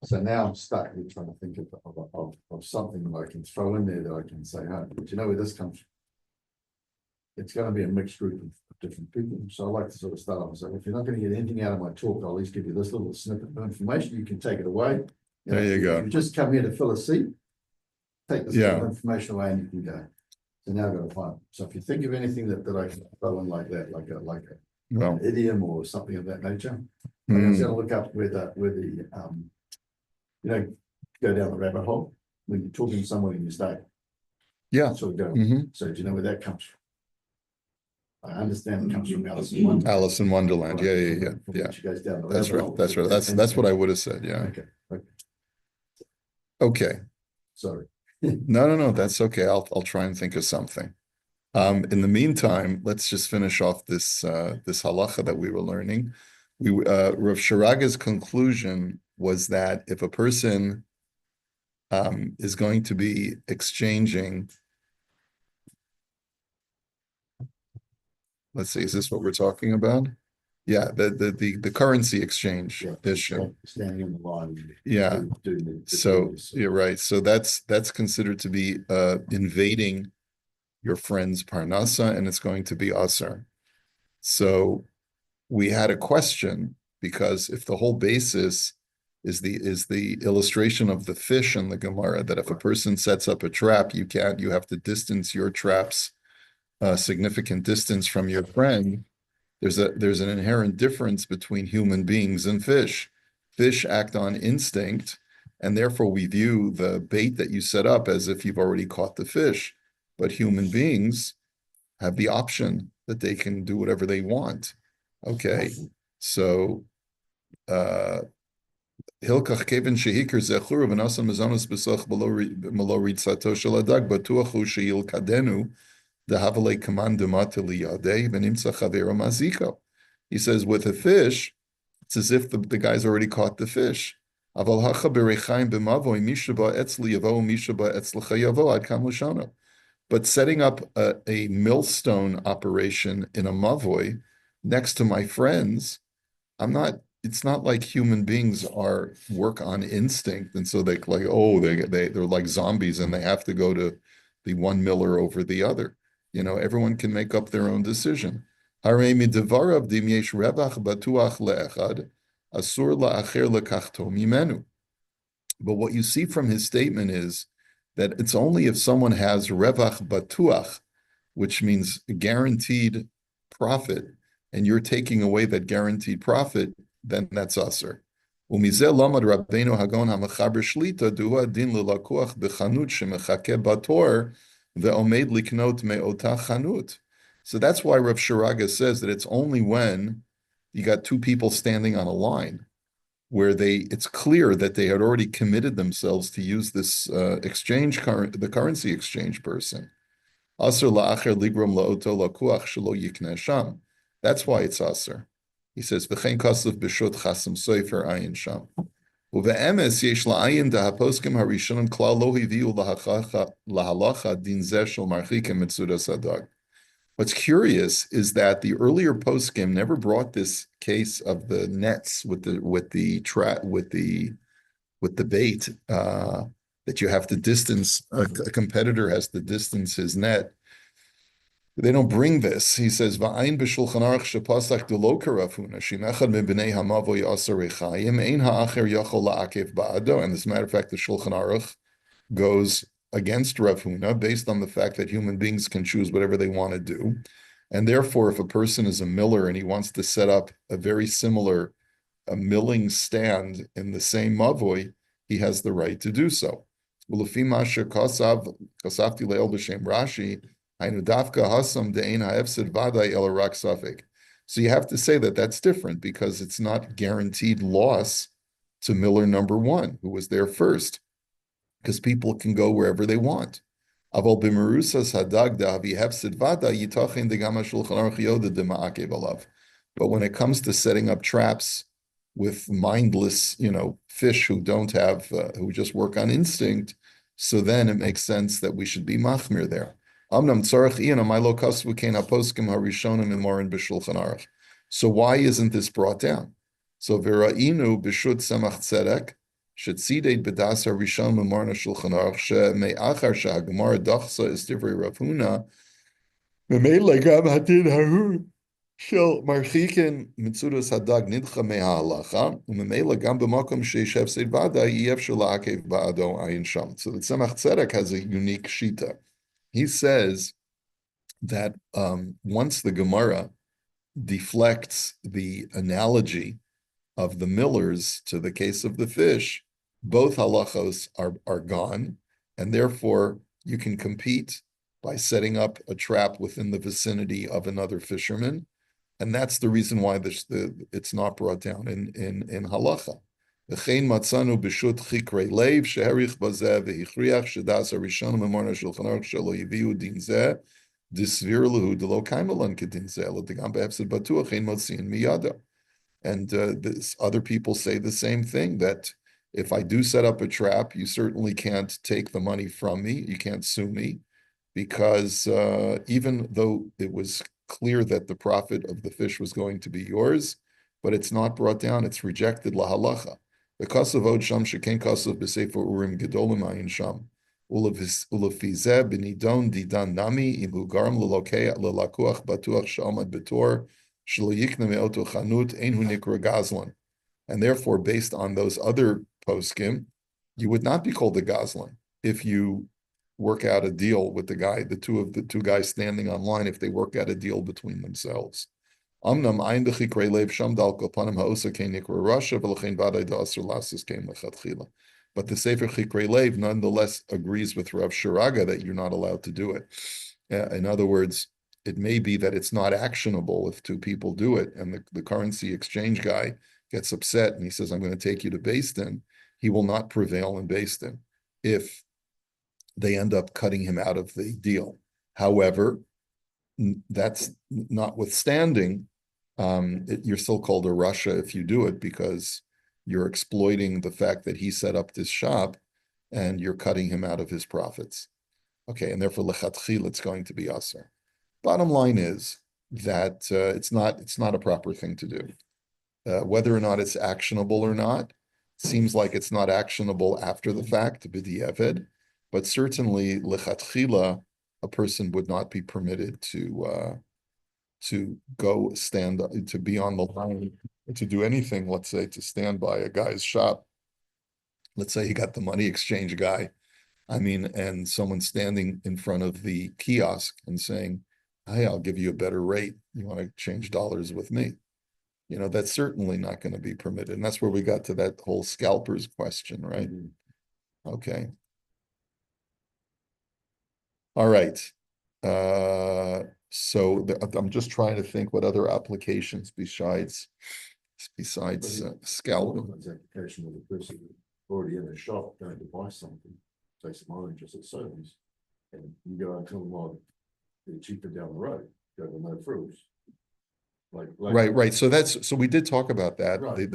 So now I'm stuck with trying to think of something that I can throw in there that I can say, oh, but you know where this comes from? It's going to be a mixed group of different people. So I like to sort of start off and say, if you're not going to get anything out of my talk, I'll at least give you this little snippet of information. You can take it away. There you go. You just come here to fill a seat, take this little Yeah. information away and you can go. So now I've got to find. So if you think of anything that I can throw in like that, Well, an idiom or something of that nature, I mm, was going to look up where the you know, go down the rabbit hole when you're talking to someone in your state. yeah. Sort of go. Mhm. So do you know where that comes from? I understand it comes from Alice in Wonderland. Alice in Wonderland. Right. Yeah. Yeah. She goes down the That's rabbit right. hole. That's right. That's what I would have said. Yeah. Okay. Okay. Sorry. No. That's okay. I'll try and think of something. In the meantime, let's just finish off this this halacha that we were learning. Rav Sharaga's conclusion was that if a person is going to be exchanging, let's see, is this what we're talking about? Yeah, the currency exchange issue. Standing in the line. Yeah. So you're right. So that's considered to be invading your friend's parnasa, and it's going to be asar. So we had a question, because if the whole basis is the illustration of the fish in the Gemara, that if a person sets up a trap, you have to distance your traps a significant distance from your friend. There's an inherent difference between human beings and fish. Fish act on instinct, and therefore we view the bait that you set up as if you've already caught the fish. But human beings have the option that they can do whatever they want. Okay, so Hilchach kevin shehikar zechur v'nasa mezanos b'soch below ritzato shel adag batuach hu sheyilkadenu dehavale kaman demata liyadeh v'nimtza chavero maziko. He says with a fish, it's as if the guy's already caught the fish. Aval hacha berechaim b'mavoy mishaba etzli yavo mishaba etzlecha yavo ad kam l'shano. But setting up a millstone operation in a mavoy next to my friends, it's not like human beings work on instinct. And so they're like zombies and they have to go to the one miller over the other. Everyone can make up their own decision. But what you see from his statement is that it's only if someone has revach batuach, which means guaranteed profit, and you're taking away that guaranteed profit, then that's aser. Umizel lamad Rabbeinu Hagon hamachaber shlita duha din lelakuach bechanut shemechake bator ve'omed liknot me'ota chanut. So that's why Rav Sharaga says that it's only when you got two people standing on a line where it's clear that they had already committed themselves to use this the currency exchange person. Aser la'acher ligrom la'oto lakuach shelo yikneh sham. That's why it's aser. He says, "V'chein kasav b'shut chasam soifer ayin sham." Uve'emes yesh la'ayin dahaposkim harishonim klal lo hiviu lahalacha din zeh shel marchikim mitzudas adag. What's curious is that the earlier poskim never brought this case of the nets with the bait that you have to distance. A competitor has to distance his net. They don't bring this. He says, "Va'ayin b'shulchan aruch shepasach delo karafuna shimechad mibnei hamavoy aser rechayim ein ha'acher yachol la'akev ba'ado." And as a matter of fact, the Shulchan Aruch goes against Rav Huna based on the fact that human beings can choose whatever they want to do. And therefore, if a person is a miller and he wants to set up a very similar milling stand in the same mavoy, he has the right to do so. So you have to say that that's different because it's not guaranteed loss to miller number one, who was there first, because people can go wherever they want. But when it comes to setting up traps with mindless, fish who who just work on instinct, so then it makes sense that we should be machmir there. So why isn't this brought down? So Verainu b'shut samach tzedek Shetzidei b'das harishon memorna shulchan aruch sheme'achar she'hagemara dachsa is divrei Rav Huna memela gam hadin hahu shel marchikin mitzudas hadag nidcha me'halacha umemela gam b'makom she'yeshev seid vadai yef shela'akev ba'ado ayin sham. So the Tzemach Tzedek has a unique shita. He says that once the Gemara deflects the analogy of the millers to the case of the fish, both halachos are gone, and therefore you can compete by setting up a trap within the vicinity of another fisherman, and that's the reason why it's not brought down in halacha. V'chein matzanu b'shut chikrei leiv sheherich bazeh v'hichriach shedas harishon memorna shulchan aruch shelo yiviu din zeh disvir lehu delo kaimelan kedin zeh l'digam be'efsed batuach ein motziin miyada. And other people say the same thing, that if I do set up a trap, you certainly can't take the money from me. You can't sue me, because even though it was clear that the profit of the fish was going to be yours, but it's not brought down, it's rejected lahalacha. The kasav od sham sheken kasav b'sefer urim gedolim ayin sham. Ulafizeh b'nidon didan nami ibu garam lelakuach batuach shalmad betor. And therefore, based on those other poskim, you would not be called a gazlan if you work out a deal with the two guys standing online, if they work out a deal between themselves. But the Sefer Chikrei Lev nonetheless agrees with Rav Shiraga that you're not allowed to do it. In other words, it may be that it's not actionable if two people do it, and the currency exchange guy gets upset and he says, I'm going to take you to Beis Din. He will not prevail in Beis Din if they end up cutting him out of the deal. However, that's notwithstanding, you're still called a Russia if you do it, because you're exploiting the fact that he set up this shop and you're cutting him out of his profits. Okay, and therefore lechatchil it's going to be aser. Bottom line is that it's not a proper thing to do. Whether or not it's actionable or not, seems like it's not actionable after the fact, b'di'evid, but certainly lechatchila, a person would not be permitted to go stand, to be on the line, to do anything, let's say, to stand by a guy's shop. Let's say he got the money exchange guy, and someone standing in front of the kiosk and saying, hey, I'll give you a better rate. You want to change dollars with me? That's certainly not going to be permitted. And that's where we got to that whole scalpers question, right? Mm-hmm. Okay. All right. So I'm just trying to think what other applications besides scalping. Application with a person already in a shop going to buy something, say some oranges at Sobeys, and you go and tell them, well, they're cheaper down the road, go to no fruits. Right. So we did talk about that. Right.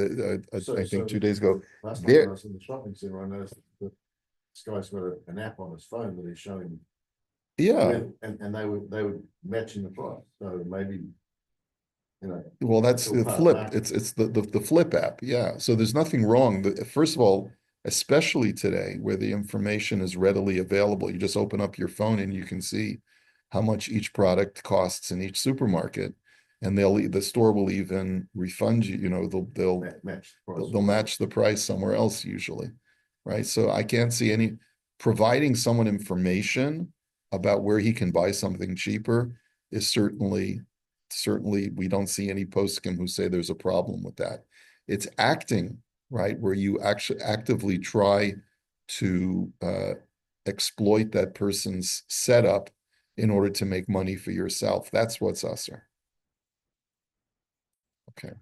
I think 2 days ago. Last time I was in the shopping center, I noticed that this guy's got an app on his phone that he's showing. Yeah. And they would match in the price. So maybe, well, that's the flip. It's the flip app. Yeah. So there's nothing wrong. First of all, especially today where the information is readily available, you just open up your phone and you can see how much each product costs in each supermarket, and the store will even refund you. They'll match the price somewhere else usually, right? So I can't see providing someone information about where he can buy something cheaper is certainly we don't see any poskim who say there's a problem with that. It's acting, right, where you actually actively try to exploit that person's setup in order to make money for yourself. That's what's usher. Okay.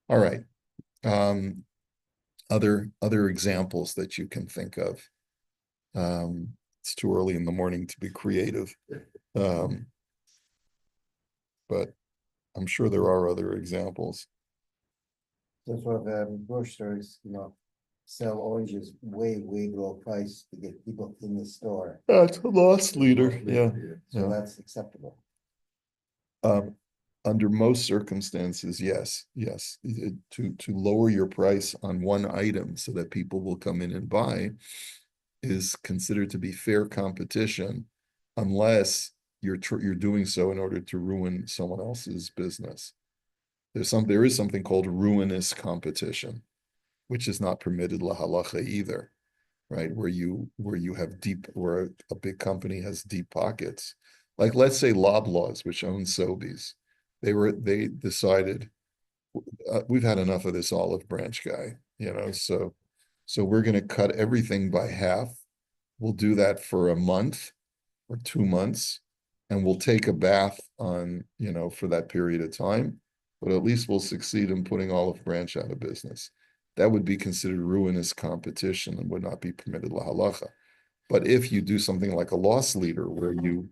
All right. Other examples that you can think of. It's too early in the morning to be creative. But I'm sure there are other examples. That's what grocery stores, sell oranges way below price to get people in the store. That's a loss leader. Yeah. So that's acceptable. Under most circumstances, yes, to lower your price on one item so that people will come in and buy is considered to be fair competition, unless you're doing so in order to ruin someone else's business. There is something called ruinous competition, which is not permitted la halacha either, right? Where you have where a big company has deep pockets, like let's say Loblaws, which owns Sobeys. They decided we've had enough of this olive branch guy, so we're going to cut everything by half. We'll do that for a month or 2 months, and we'll take a bath on, for that period of time, but at least we'll succeed in putting olive branch out of business. That would be considered ruinous competition and would not be permitted la halacha. But if you do something like a loss leader, where you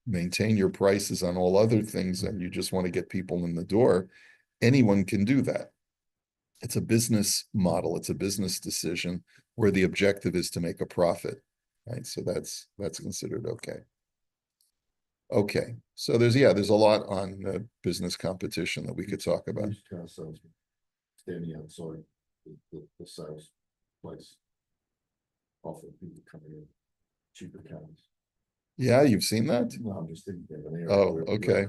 maintain your prices on all other things and you just want to get people in the door, anyone can do that. It's a business model. It's a business decision where the objective is to make a profit, right? So that's considered okay. Okay, so there's a lot on business competition that we could talk about. Used car salesman standing outside the sales place, offering people coming in cheaper cars. Yeah, you've seen that? No, I'm just thinking of an area. Oh, where okay.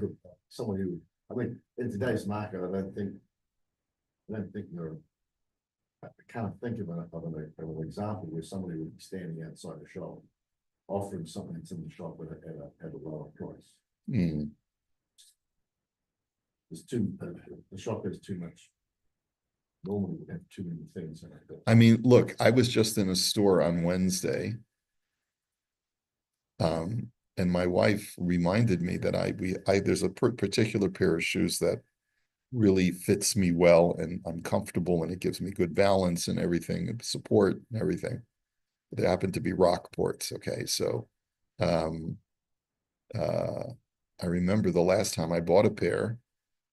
Someone who, I mean, in today's market, I don't think you're. I can't think of an example where somebody would be standing outside a shop, offering something that's in the shop at a lower price. Mm. The shop has too much. Normally we have too many things in it. I mean, look, I was just in a store on Wednesday. And my wife reminded me that there's a particular pair of shoes that really fits me well, and I'm comfortable, and it gives me good balance and everything, and support and everything. They happen to be Rockports. Okay, so I remember the last time I bought a pair,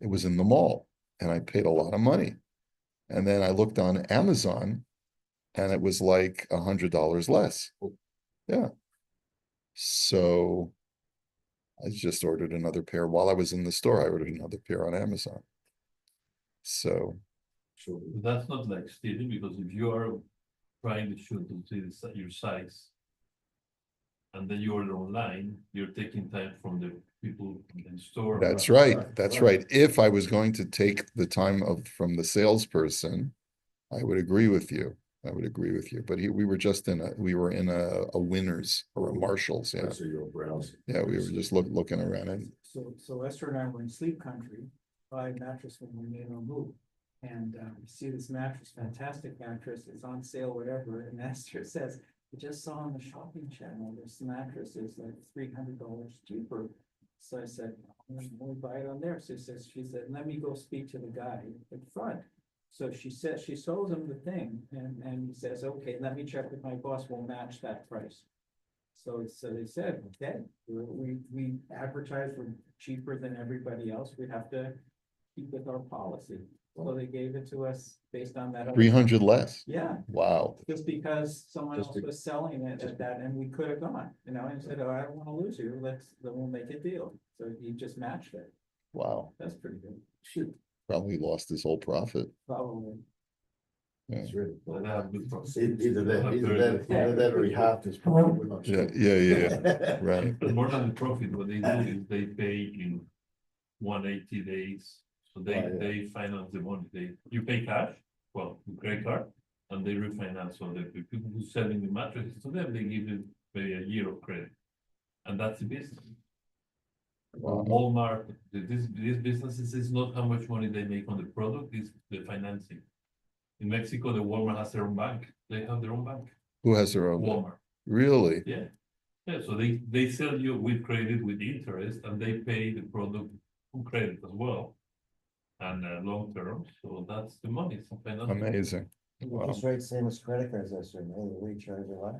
it was in the mall, and I paid a lot of money. And then I looked on Amazon, and it was like $100 less. Yeah. So I just ordered another pair while I was in the store. I ordered another pair on Amazon. So Sure. That's not like stealing, because if you are trying to shoot to see your size, and then you order online, you're taking time from the people in the store. that's Right, right. right, That's right. right. If I was going to take the time from the salesperson, I would agree with you. But we were in a Winners or a Marshalls. Yeah. So you're browsing. Yeah, we were just looking around, and So Esther and I were in Sleep Country, buy a mattress when we made our move. And we see this mattress, fantastic mattress, it's on sale, whatever, and Esther says, we just saw on the shopping channel, this mattress is like $300 cheaper. So I said, we'll buy it on there. So she said, let me go speak to the guy in front. So she says, she shows him the thing, and he says, okay, let me check with my boss, we'll match that price. So they said, okay, we advertise we're cheaper than everybody else, we have to keep with our policy. So they gave it to us based on that. 300 less. Yeah, Wow. just because someone Just else to- was selling it at that, and we could have gone, and said, oh, I don't wanna lose you, then we'll make a deal. So he just matched it. Wow. That's pretty good. Shoot, Probably lost his whole profit. Probably. Yeah. it's really. Well, they have good profit. Either that or he halved his profit. We're not Yeah, sure. yeah. Right. But more than the profit, what they do is they pay in 180 days. So Oh, yeah. they finance the money. You pay cash, well, with credit card, and they refinance. So the people who selling the mattresses to them, they give you maybe a year of credit. And that's the business. Wow. Walmart, these businesses is not how much money they make on the product, it's the financing. In Mexico, the Walmart has their own bank. They have their own bank. Who has their own? Walmart. Really? Yeah. Yeah, so they sell you with credit with interest, and they pay the product on credit as well. And long term, so that's the money. It's financing. Amazing. Wow. Interest rate same as credit cards, Esther, no, they recharge a lot.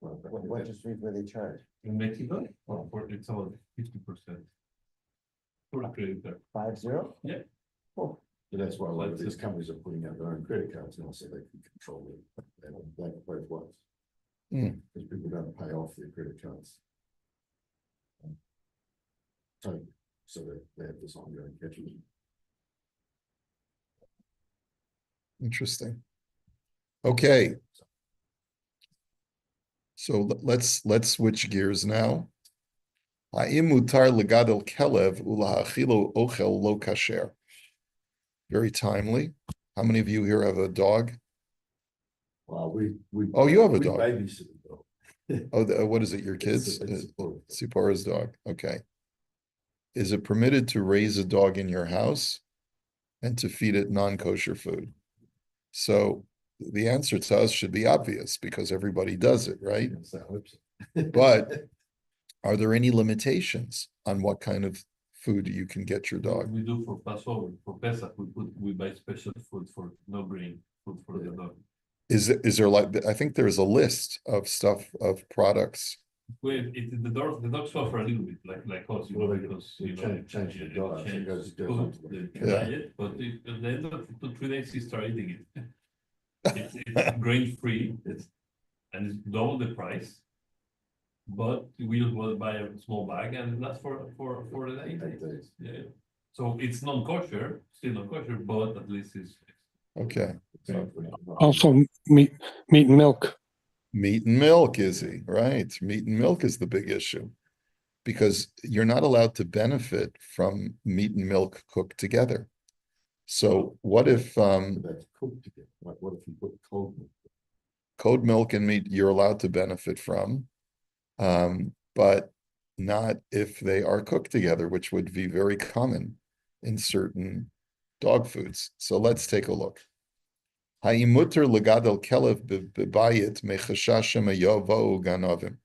What interest rate will they charge? In Mexico, well, it's about 50%. For a credit card. 50? Yeah. Oh, But that's why a lot of That's these it. companies are putting out their own credit cards now, so they can control it. They don't both ways. Hmm. Because people don't pay off their credit cards. So so that they have this ongoing catching. Interesting. Okay. So let's switch gears now. Ha'im mutar legadol kelev ulahachilo ochel lo kasher. Very timely. How many of you here have a dog? Well, we. Oh, you have a we dog. babysit a dog. Oh, what is it? Your kids? It's Sipora's dog. Okay. Is it permitted to raise a dog in your house and to feed it non-kosher food? So the answer to us should be obvious because everybody does it, right? Yes, I hope so. But are there any limitations on what kind of food you can get your dog? We do for Passover, for Pesach, we buy special food for no grain, food for the dog. Is there like, I think there's a list of stuff, of products. Well, the dogs suffer a little bit, like us, you know, Well, because, they you know. change the diet, so it change goes food, onto the- the diet, but at the end of 2 days, he start eating it. It's grain-free, and it's double the price. But we just want to buy a small bag and it lasts for the 8 days. 8 days. Yeah, so it's non-kosher, still non-kosher, but at least it's. Okay. Also, meat and milk. Meat and milk, Izzy, right? Meat and milk is the big issue. Because you're not allowed to benefit from meat and milk cooked together. So what if That's cooked together. Like, what if you put cold milk? cold milk and meat you're allowed to benefit from, but not if they are cooked together, which would be very common in certain dog foods. So let's take a look. Ha'imuter legadol kelev b'bayit mechashashem yovou ganovim.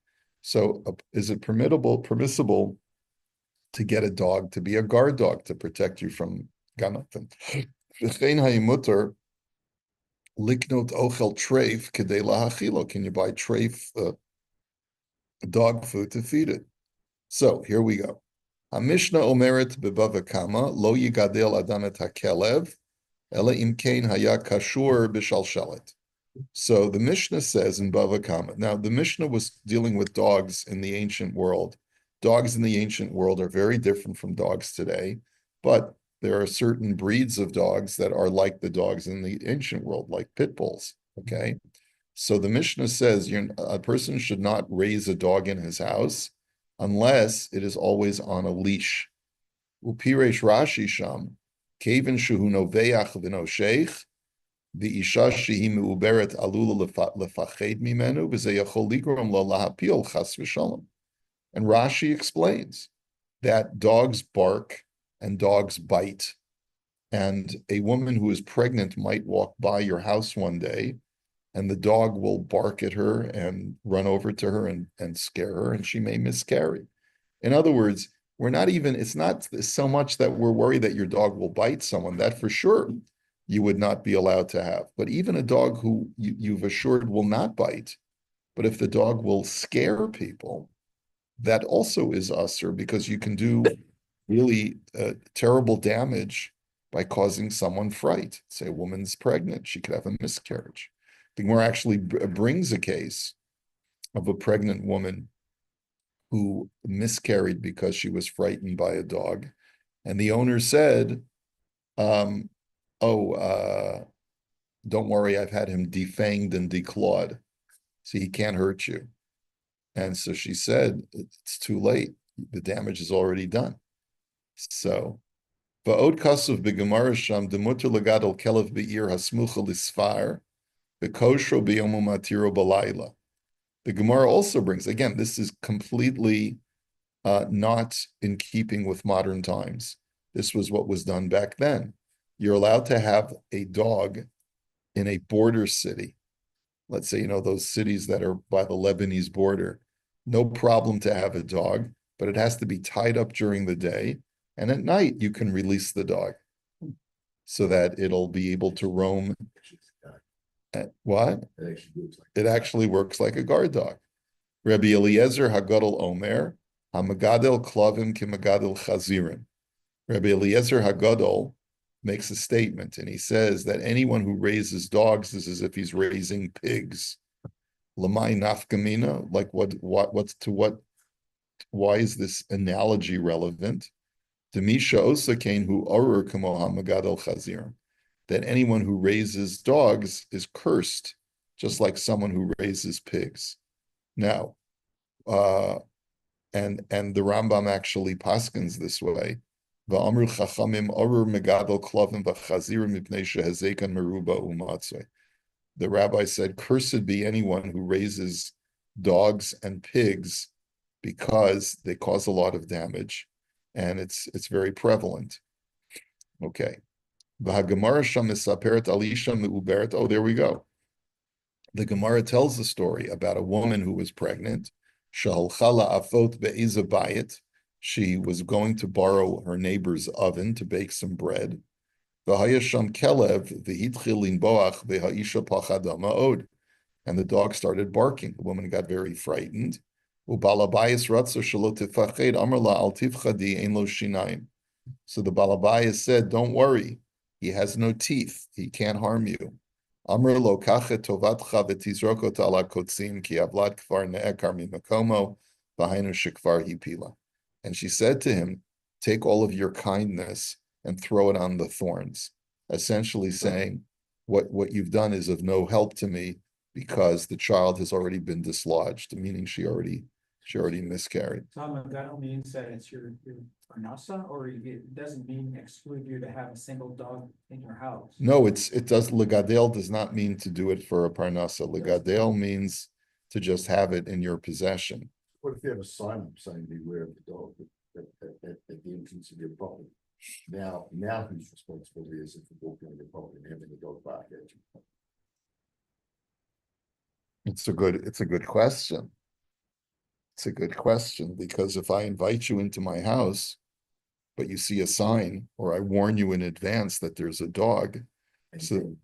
So is it permissible to get a dog to be a guard dog to protect you from ganovim? V'chein ha'imuter liknot ochel treif kedei lahachilo. Can you buy treif dog food to feed it? So here we go. HaMishnah omeret bebava kama lo yigadel adam et hakelev ela imkein haya kashur b'shalshalet. So the Mishnah says in Bava Kama. Now the Mishnah was dealing with dogs in the ancient world. Dogs in the ancient world are very different from dogs today, but there are certain breeds of dogs that are like the dogs in the ancient world, like pit bulls. Okay, so the Mishnah says a person should not raise a dog in his house unless it is always on a leash. Upiresh Rashi sham, kevin shuhu noveach v'no sheikh, the isha shehi meuberet alula lefached mimenu v'zeyachol ligrom lo lahapil chas v'shalom. And Rashi explains that dogs bark and dogs bite, and a woman who is pregnant might walk by your house one day, and the dog will bark at her and run over to her and scare her, and she may miscarry. In other words, it's not so much that we're worried that your dog will bite someone, that for sure you would not be allowed to have. But even a dog who you've assured will not bite, but if the dog will scare people, that also is usher, because you can do really terrible damage by causing someone fright. Say a woman's pregnant, she could have a miscarriage. The Gemara actually brings a case of a pregnant woman who miscarried because she was frightened by a dog. And the owner said, don't worry, I've had him defanged and declawed, so he can't hurt you. And so she said, it's too late. The damage is already done. So, Va'od kasuf b'gemara sham demuter legadol kelev be'ir hasmucha lisfar b'koshro b'yomu matiro b'layla. The Gemara also brings, again, this is completely not in keeping with modern times. This was what was done back then. You're allowed to have a dog in a border city. Let's say, those cities that are by the Lebanese border. No problem to have a dog, but it has to be tied up during the day. And at night, you can release the dog so that it'll be able to roam. What? It actually works like a guard dog. Rabbi Eliezer Hagadol Omer, Hamagadel Klavim Kimagadel Chazirim. Rabbi Eliezer Hagadol makes a statement, and he says that anyone who raises dogs is as if he's raising pigs. Lamai nafkamina, like why is this analogy relevant? Demisha osakain hu orur kamo hamagadol chazir. That anyone who raises dogs is cursed, just like someone who raises pigs. Now, and the Rambam actually paskins this way. Va'amru chachamim orur megadol klovim v'chazirim mipnei shehazekan meruba umatzeh. The rabbi said, cursed be anyone who raises dogs and pigs because they cause a lot of damage, and it's very prevalent. Okay. Oh, there we go. The Gemara tells the story about a woman who was pregnant. She was going to borrow her neighbor's oven to bake some bread. And the dog started barking. The woman got very frightened. So the Balabayas said, don't worry, he has no teeth, he can't harm you. And she said to him, take all of your kindness and throw it on the thorns, essentially saying, what you've done is of no help to me because the child has already been dislodged, meaning she already miscarried. That means that it's your parnasa, or it doesn't mean exclude you to have a single dog in your house? No, it does. Legadel does not mean to do it for a parnasa. Legadel means to just have it in your possession. What if you have a sign saying beware of the dog at the entrance of your property? Now whose responsibility is it for walking on your property and having the dog bark at you? It's a good question. It's a good question, because if I invite you into my house, but you see a sign, or I warn you in advance that there's a dog, And so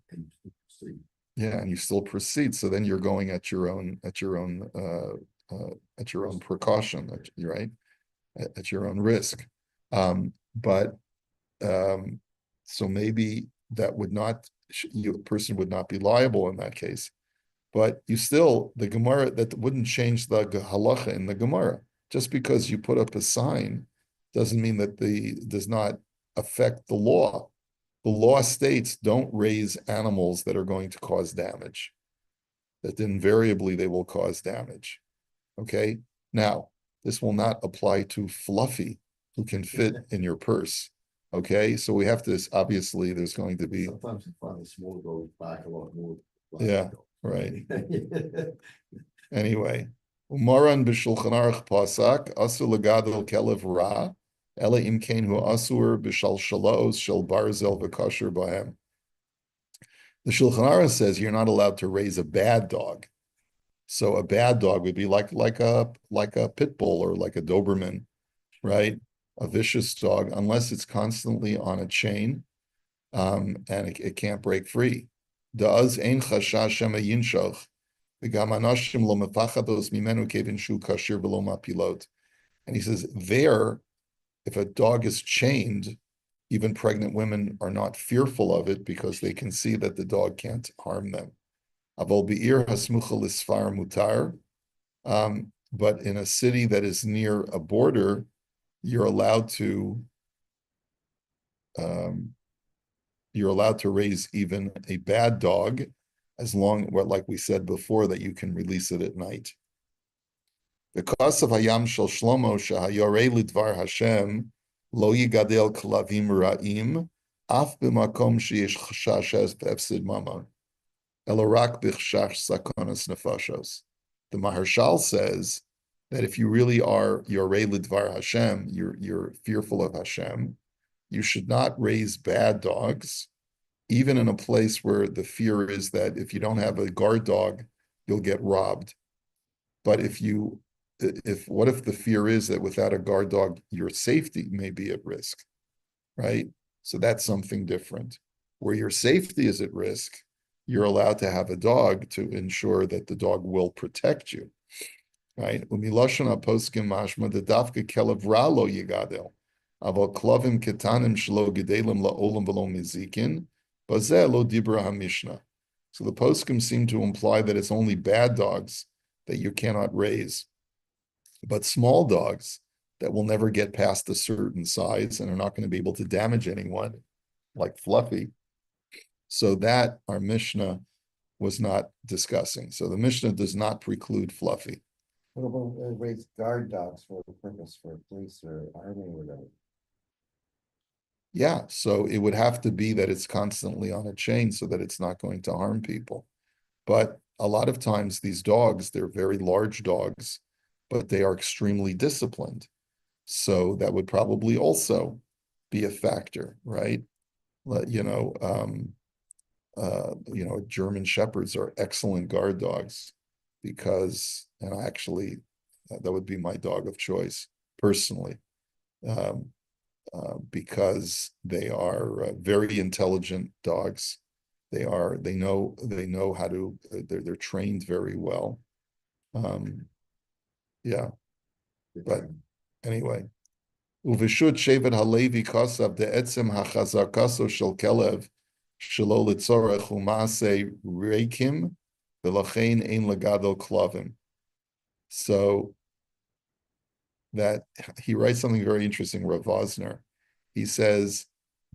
see, yeah, and you still proceed. So then you're going at your own precaution, right? At your own risk. So maybe that would not, a person would not be liable in that case. But you still, the Gemara, that wouldn't change the halacha in the Gemara. Just because you put up a sign doesn't mean that does not affect the law. The law states don't raise animals that are going to cause damage. That invariably they will cause damage. Okay? Now, this will not apply to Fluffy, who can fit in your purse. Okay? So we have to, obviously, there's going to be... Sometimes you find the small dog back a lot more. Yeah, right. Anyway, Umaran b'shulchan aruch pasak asur legadol kelev ra ela im kein hu asur b'shal shalaos shel barzel v'kasher bahem. The Shulchan Aruch says you're not allowed to raise a bad dog. So a bad dog would be like a pit bull or like a Doberman, right? A vicious dog, unless it's constantly on a chain, and it can't break free. Da'az ein chashash shema yinshach. And he says, there, if a dog is chained, even pregnant women are not fearful of it because they can see that the dog can't harm them. But in a city that is near a border, you're allowed to raise even a bad dog, as long, like we said before, that you can release it at night. The cause of Hayam Shel Shlomo Shahayorei Lidvar Hashem Lo Yigadel Klavim Ra'im Af B'Makom Sheyesh Chashash B'Efsid Mamon Elorak B'Chashash Sakonas Nefashos. The Maharshal says that if you really are Yorei Lidvar Hashem, you're fearful of Hashem, you should not raise bad dogs, even in a place where the fear is that if you don't have a guard dog, you'll get robbed. But what if the fear is that without a guard dog, your safety may be at risk, right? So that's something different. Where your safety is at risk, you're allowed to have a dog to ensure that the dog will protect you, right? Umilashon poskim mashma the dafka kelev ra lo yigadel, aval klavim ketanim shlo gedelim laolam v'lo mizikin. So the poskim seem to imply that it's only bad dogs that you cannot raise. But small dogs, that will never get past a certain size and are not going to be able to damage anyone, like Fluffy. So that our Mishnah was not discussing. So the Mishnah does not preclude Fluffy. What about raise guard dogs for a purpose for police or army or whatever? Yeah, so it would have to be that it's constantly on a chain so that it's not going to harm people. But a lot of times these dogs, they're very large dogs, but they are extremely disciplined. So that would probably also be a factor, right? German Shepherds are excellent guard dogs because, and actually, that would be my dog of choice personally. Because they are very intelligent dogs. They know how to, they're trained very well. Yeah, but anyway. Uveshut shevet halevi kasav de'etzem hachazakaso shel kelev shelo litzorech u'maaseh reikim v'lachein ein legadol klavim. So that he writes something very interesting, Rav Vosner. He says,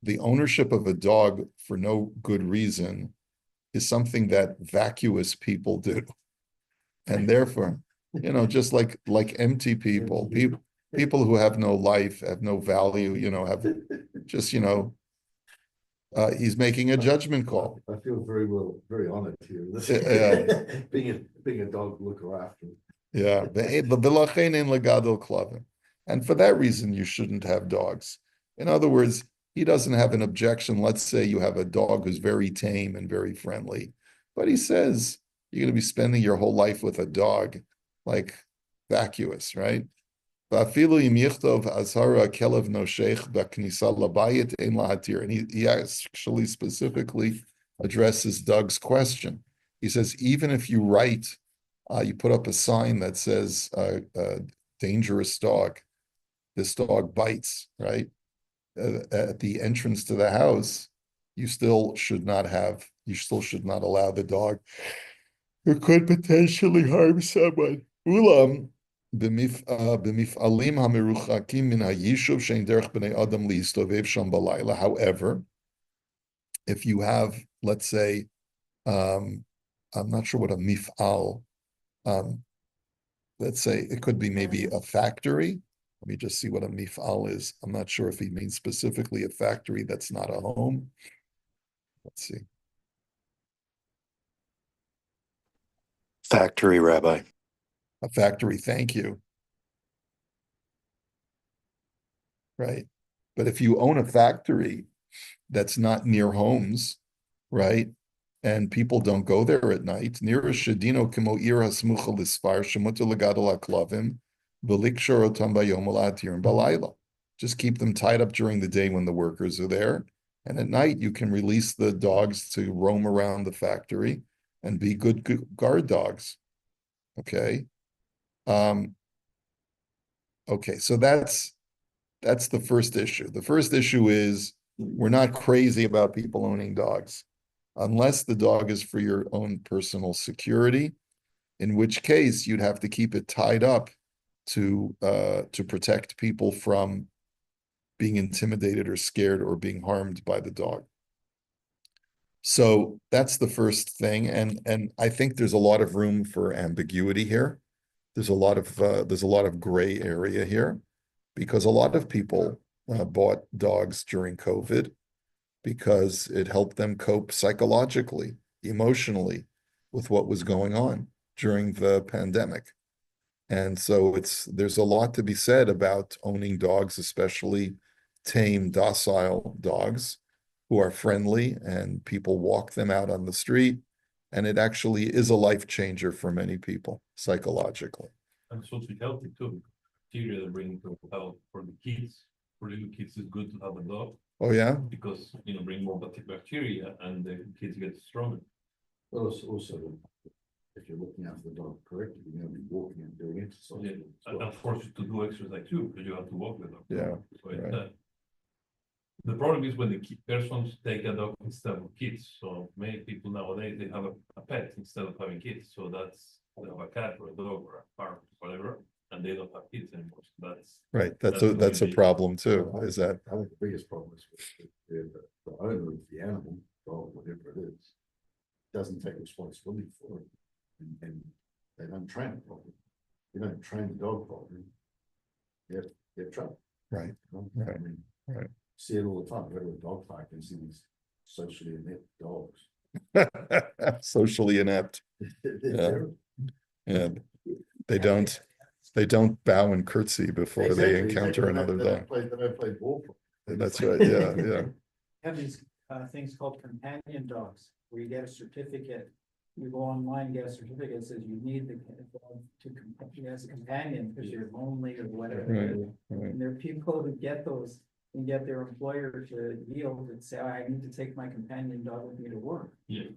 the ownership of a dog for no good reason is something that vacuous people do. And therefore, just like empty people, people who have no life, have no value, have just, he's making a judgment call. I feel very honored here. Being a dog looker after. Yeah, and for that reason, you shouldn't have dogs. In other words, he doesn't have an objection. Let's say you have a dog who's very tame and very friendly, but he says you're going to be spending your whole life with a dog, like vacuous, right? And he actually specifically addresses Doug's question. He says, even if you write, you put up a sign that says, dangerous dog, this dog bites, right? At the entrance to the house, you still should not allow the dog who could potentially harm someone. Ulam, however, if you have, let's say, I'm not sure what a mif'al, let's say it could be maybe a factory. Let me just see what a mif'al is. I'm not sure if he means specifically a factory that's not a home. Let's see. Factory, Rabbi. A factory, thank you. Right. But if you own a factory that's not near homes, right, and people don't go there at night, just keep them tied up during the day when the workers are there. And at night, you can release the dogs to roam around the factory and be good guard dogs. Okay. Okay, so that's the first issue. The first issue is we're not crazy about people owning dogs, unless the dog is for your own personal security, in which case you'd have to keep it tied up to protect people from being intimidated or scared or being harmed by the dog. So that's the first thing, and I think there's a lot of room for ambiguity here. There's a lot of gray area here, because a lot of people bought dogs during COVID because it helped them cope psychologically, emotionally, with what was going on during the pandemic. And so there's a lot to be said about owning dogs, especially tame, docile dogs who are friendly and people walk them out on the street. And it actually is a life changer for many people psychologically. And socially healthy too. Bacteria that bring to health for the kids. For little kids, it's good to have a dog Oh yeah? because bring more bacteria and the kids get stronger. Well, also, if you're looking after the dog correctly, you're going to be walking and doing exercise. Yeah, and force you to do exercise too, because you have to walk the dog. Yeah. So Right. The problem is when the persons take a dog instead of kids. So many people nowadays, they have a pet instead of having kids. So they have a cat or a dog or a farm, whatever, and they don't have kids anymore. So that's Right, that's That's a, that's a really- problem too, is that, I think the biggest problem is with the owner of the animal, or whatever it is. Doesn't take responsibility for it, and they don't train it properly. You don't train the dog properly. You have trouble. right, you know? Right, I mean, right. See it all the time, go to a dog park and see these socially inept dogs. socially inept, They're Yeah. terrible. and they don't bow and curtsy before they Exactly, encounter exactly. another They dog. don't play, they don't play ball. properly. They That's just- right, yeah, yeah. Have these things called companion dogs, where you get a certificate. You go online, get a certificate, that says you need the dog to as a companion because you're lonely or whatever. it is. Right. And there are people who get those and get their employer to yield and say, I need to take my companion dog with me to work.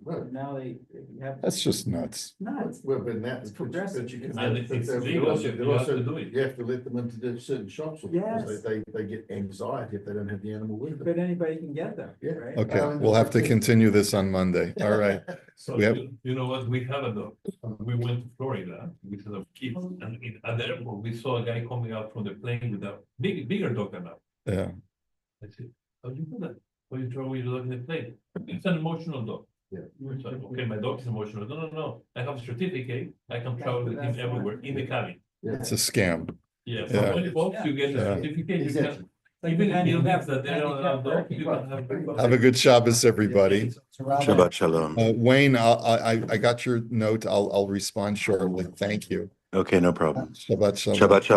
Well, And now they have. That's just nuts. Nuts. well, but that. It's progressive. but you can- And but it's they're legal, also- you they're have also- to do it. You have to let them into certain shops. Because Yes. They get anxiety if they don't have the animal with them. But anybody can get them, Yeah. right? Okay, we'll have to continue this on Monday. All right. So We have- you know what, we have a dog. We went to Florida with a kids, and at the airport, we saw a guy coming out from the plane with a bigger dog than that. Yeah, I said, how do you do that? How do you throw your dog in the plane? It's an emotional dog. Yeah. It's like, okay, my dog is emotional. No. I have a certificate. I can travel with him everywhere in the cabin. it's a scam. Yeah, Yeah. for 20 bucks, you get a Yeah. certificate. You Exactly. can, even if you have that they don't allow dog, you can have. Have a good Shabbos, everybody. Shabbat shalom. Wayne, I got your note. I'll respond shortly. Thank you. Okay, no problem. Shabbat shalom. Shabbat shalom.